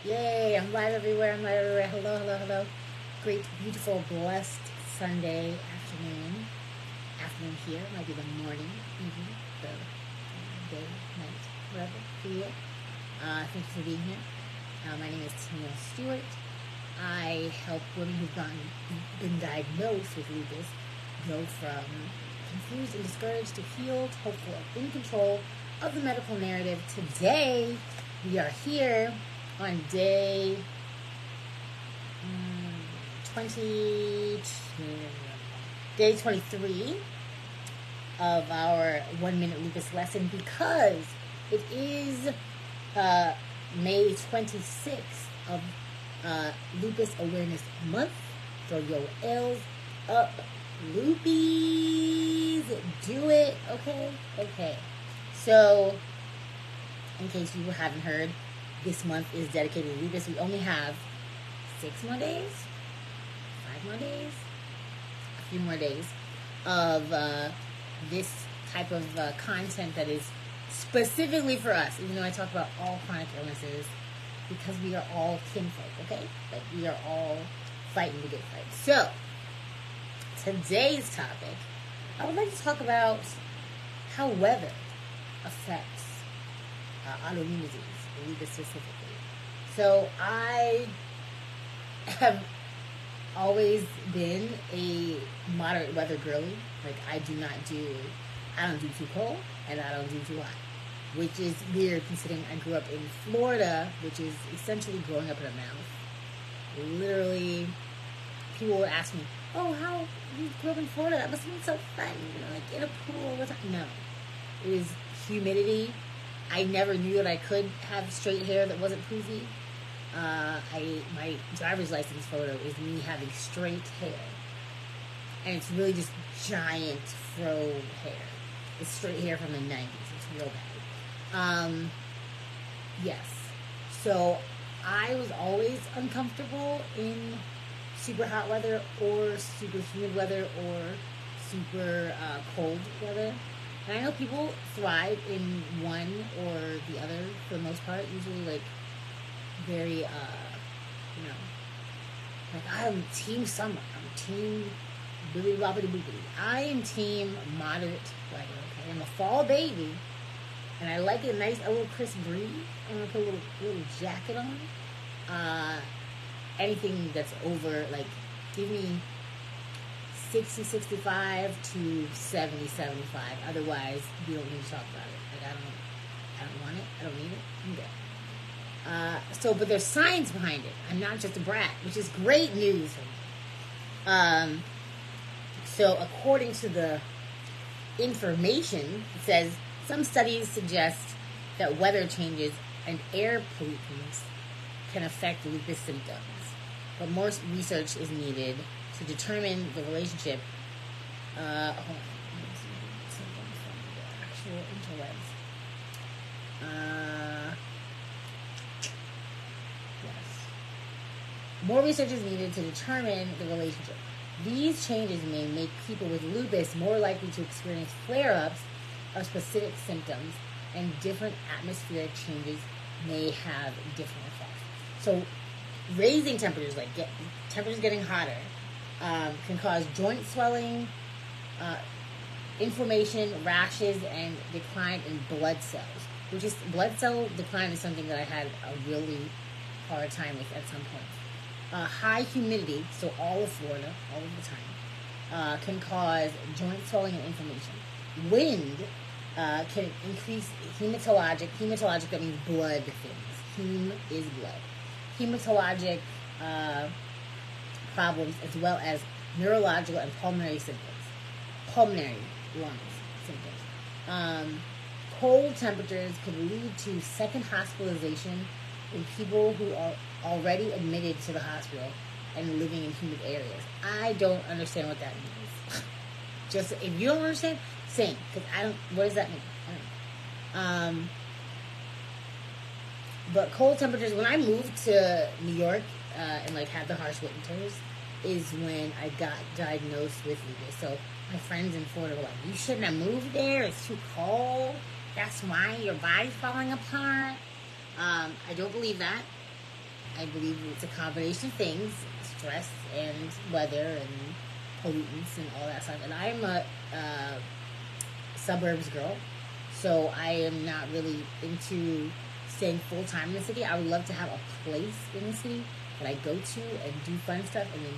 Yay, I'm live everywhere. I'm live everywhere. Hello, hello, hello. Great, beautiful, blessed Sunday afternoon. Afternoon here. Might be the morning, evening, the day, night, whatever for you. Thank you for being here. My name is Tina Stewart. I help women who've been diagnosed with lupus go from confused and discouraged to healed, hopeful, and in control of the medical narrative. Today, we are here on day 23 of our 1 minute lupus lesson, because it is May 26th of Lupus Awareness Month. Throw your L's up, Lupies. Do it, okay. So, in case you haven't heard, this month is dedicated to lupus. We only have 6 more days, 5 more days, a few more days of this type of content that is specifically for us, even though I talk about all chronic illnesses, because we are all kinfolk, okay? Like, we are all fighting the good fight. So, today's topic, I would like to talk about how weather affects autoimmune disease, lupus specifically. So, I have always been a moderate weather girly. Like, I don't do too cold, and I don't do too hot, which is weird considering I grew up in Florida, which is essentially growing up in a mouth. Literally, people would ask me, "Oh, how you grew up in Florida? That must have been so fun, like in a pool all the time." No, it was humidity. I never knew that I could have straight hair that wasn't poofy. My driver's license photo is me having straight hair, and it's really just giant fro hair. It's straight hair from the 90s. It's real bad. Yes. So I was always uncomfortable in super hot weather or super humid weather or super cold weather. And I know people thrive in one or the other for the most part. Usually, like, very, like, I'm team summer. I'm team boobity bobbity boobity. I am team moderate weather, okay? I'm a fall baby, and I like a little crisp breeze. I'm gonna put a little jacket on. Anything that's over, like, give me 60, 65 to 70, 75. Otherwise, we don't need to talk about it. Like, I don't want it. I don't need it. I'm good. But there's science behind it. I'm not just a brat, which is great news for me. So according to the information, it says some studies suggest that weather changes and air pollutants can affect lupus symptoms, but more research is needed to determine the relationship. Hold on, let me see something from the actual interwebs. Yes. More research is needed to determine the relationship. These changes may make people with lupus more likely to experience flare-ups of specific symptoms, and different atmospheric changes may have different effects. So, raising temperatures, like temperatures getting hotter, can cause joint swelling, inflammation, rashes, and decline in blood cells. Blood cell decline is something that I had a really hard time with at some point. High humidity, so all of Florida, all of the time, can cause joint swelling and inflammation. Wind can increase hematologic, that means blood things. Heme is blood. Hematologic problems, as well as neurological and pulmonary symptoms. Pulmonary lungs symptoms. Cold temperatures could lead to second hospitalization in people who are already admitted to the hospital and living in humid areas. I don't understand what that means. Just, if you don't understand, same, because what does that mean? I don't know. But cold temperatures, when I moved to New York and like had the harsh winters, is when I got diagnosed with lupus. So my friends in Florida were like, "You shouldn't have moved there. It's too cold. That's why your body's falling apart." I don't believe that. I believe it's a combination of things, stress and weather and pollutants and all that stuff. And I'm a suburbs girl, so I am not really into staying full time in the city. I would love to have a place in the city that I go to and do fun stuff, and then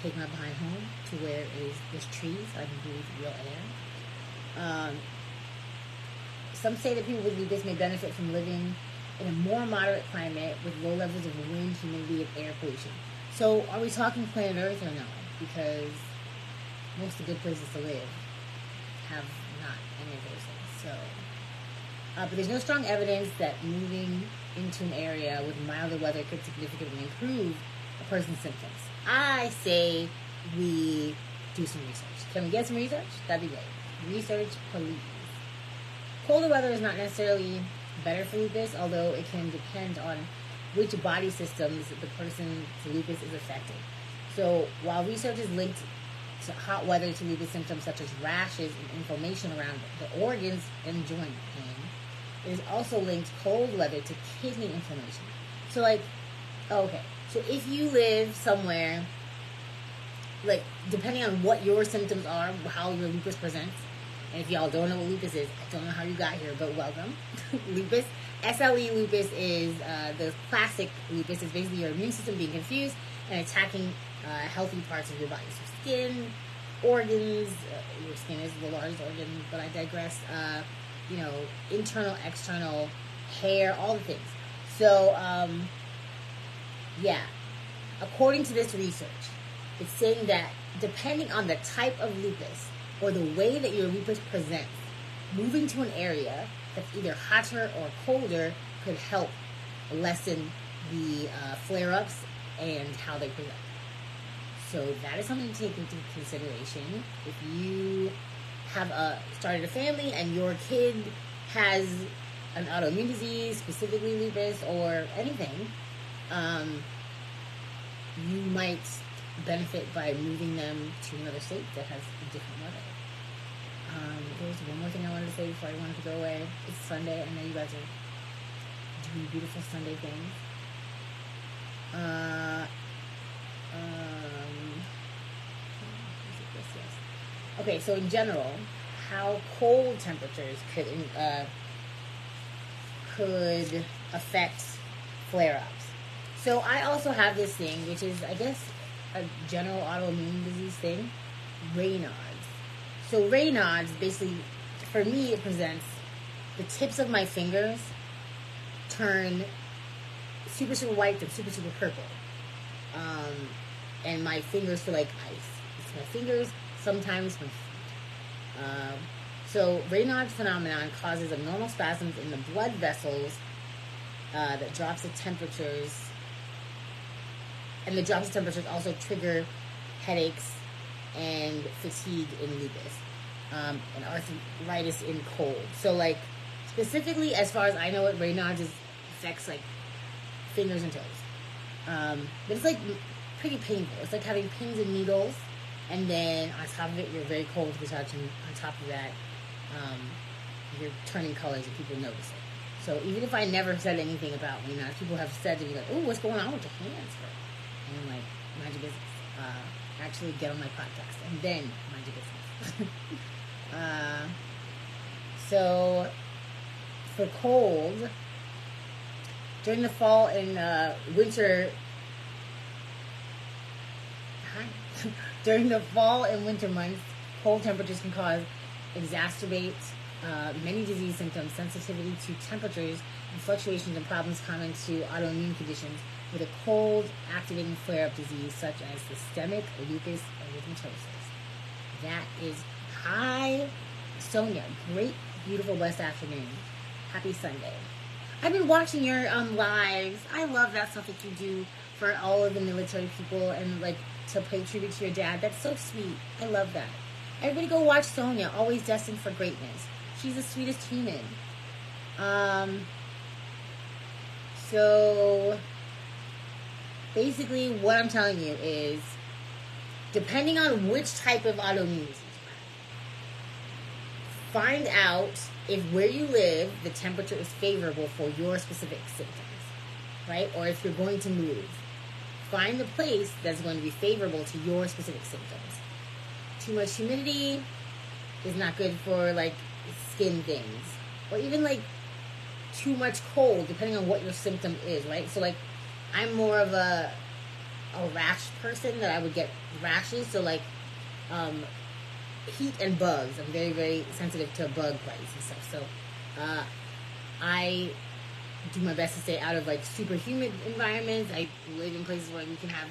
take my behind home to where there's trees, so I can breathe real air. Some say that people with lupus may benefit from living in a more moderate climate with low levels of wind, humidity, and air pollution. So, are we talking planet Earth or no? Because most of the good places to live have not any of those things. So, but there's no strong evidence that moving into an area with milder weather could significantly improve a person's symptoms. I say we do some research. Can we get some research? That'd be great. Research, please. Colder weather is not necessarily better for lupus, although it can depend on which body systems the person's lupus is affecting. So while research is linked to hot weather to lupus symptoms such as rashes and inflammation around the organs and joint pain, it is also linked cold weather to kidney inflammation. So okay, so if you live somewhere, depending on what your symptoms are, how your lupus presents, and if y'all don't know what lupus is, I don't know how you got here, but welcome. Lupus, SLE lupus is the classic lupus. It's basically your immune system being confused and attacking healthy parts of your body. So skin, organs, your skin is the largest organ, but I digress. Internal, external, hair, all the things. So, according to this research, it's saying that depending on the type of lupus or the way that your lupus presents, moving to an area that's either hotter or colder could help lessen the flare-ups and how they present. So that is something to take into consideration. If you have started a family and your kid has an autoimmune disease, specifically lupus or anything, you might benefit by moving them to another state that has a different weather. There was one more thing I wanted to say before I wanted to go away. It's Sunday. I know you guys are doing beautiful Sunday things. Okay, so in general, how cold temperatures could affect flare-ups. So I also have this thing, which is, I guess, a general autoimmune disease thing, Raynaud's. So Raynaud's, basically, for me, it presents the tips of my fingers turn super, super white to super, super purple. And my fingers feel like ice. It's my fingers, sometimes my feet. So Raynaud's phenomenon causes abnormal spasms in the blood vessels that drops the temperatures. And the drops of temperatures also trigger headaches and fatigue in lupus, and arthritis in cold. So, specifically, as far as I know, what Raynaud's affects, fingers and toes. But it's, pretty painful. It's like having pins and needles, and then on top of it, you're very cold to the touch, and on top of that, you're turning colors and people notice it. So, even if I never said anything about Raynaud's, people have said to me, oh, what's going on with your hands? And I'm like, mind your business. Actually get on my podcast and then mind your business. So for cold, during the fall and winter, during the fall and winter months, cold temperatures can exacerbate many disease symptoms, sensitivity to temperatures, and fluctuations and problems common to autoimmune conditions with a cold activating flare-up disease such as systemic lupus erythematosus. That is, hi, Sonia. Great, beautiful, blessed afternoon. Happy Sunday. I've been watching your lives. I love that stuff that you do for all of the military people and to pay tribute to your dad. That's so sweet. I love that. Everybody go watch Sonia, always destined for greatness. She's the sweetest human. So basically what I'm telling you is, depending on which type of autoimmune disease you have, find out if where you live, the temperature is favorable for your specific symptoms. right? Or if you're going to move, find the place that's going to be favorable to your specific symptoms. Too much humidity is not good for like skin things, or even like too much cold, depending on what your symptom is, right? So like I'm more of a rash person, that I would get rashes. So like heat and bugs, I'm very, very sensitive to bug bites and stuff. So I do my best to stay out of like super humid environments. I live in places where we can have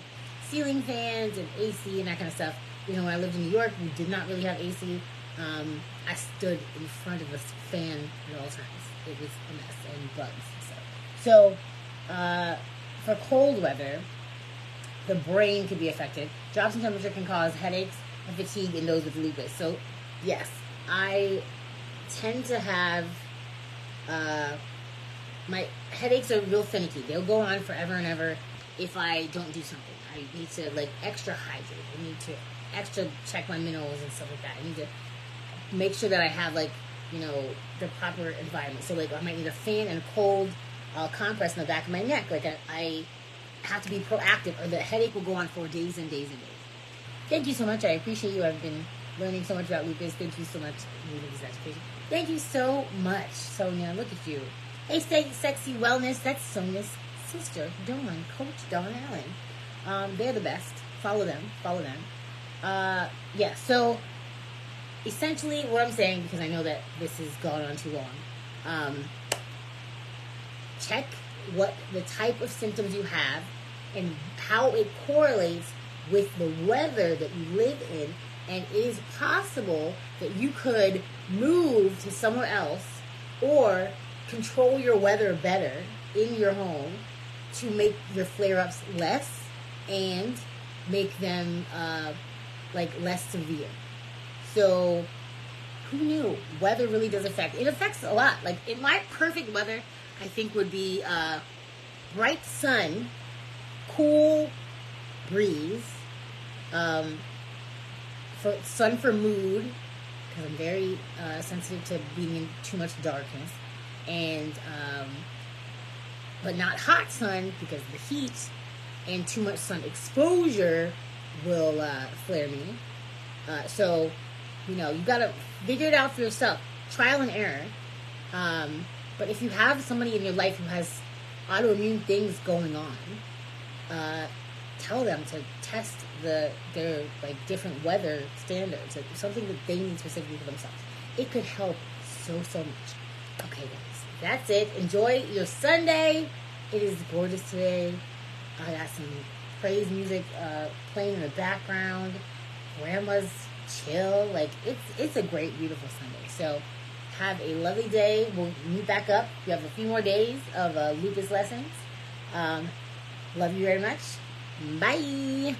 ceiling fans and AC and that kind of stuff. You know, when I lived in New York, we did not really have AC. I stood in front of a fan at all times. It was a mess, and bugs and stuff. So for cold weather, the brain could be affected. Drops in temperature can cause headaches and fatigue in those with lupus. So yes, I tend to have my headaches are real finicky. They'll go on forever and ever if I don't do something. I need to like extra hydrate. I need to extra check my minerals and stuff like that. I need to make sure that I have like, you know, the proper environment. So like I might need a fan and a cold compress in the back of my neck. Like I have to be proactive, or the headache will go on for days and days and days. Thank you so much. I appreciate you. I've been learning so much about lupus. Thank you so much, Lupus Education. Thank you so much, Sonia. Look at you. Hey, Sexy Wellness. That's Sonia's sister, Dawn, Coach Dawn Allen. They're the best. Follow them. Yeah, so essentially what I'm saying, because I know that this has gone on too long, check what the type of symptoms you have and how it correlates with the weather that you live in. And it is possible that you could move to somewhere else or control your weather better in your home to make your flare-ups less and make them like less severe. So who knew? Weather really does affect. It affects a lot. Like in my perfect weather, I think would be bright sun, cool breeze, for mood, because I'm very sensitive to being in too much darkness, and but not hot sun because of the heat, and too much sun exposure will flare me. So, you know, you gotta figure it out for yourself, trial and error. But if you have somebody in your life who has autoimmune things going on, tell them to test their like different weather standards, something that they need specifically for themselves. It could help so much. Okay, guys, that's it. Enjoy your Sunday. It is gorgeous today. I got some praise music playing in the background. Grandma's chill. Like it's a great, beautiful Sunday. So have a lovely day. We'll meet back up. You have a few more days of lupus lessons. Love you very much. Bye.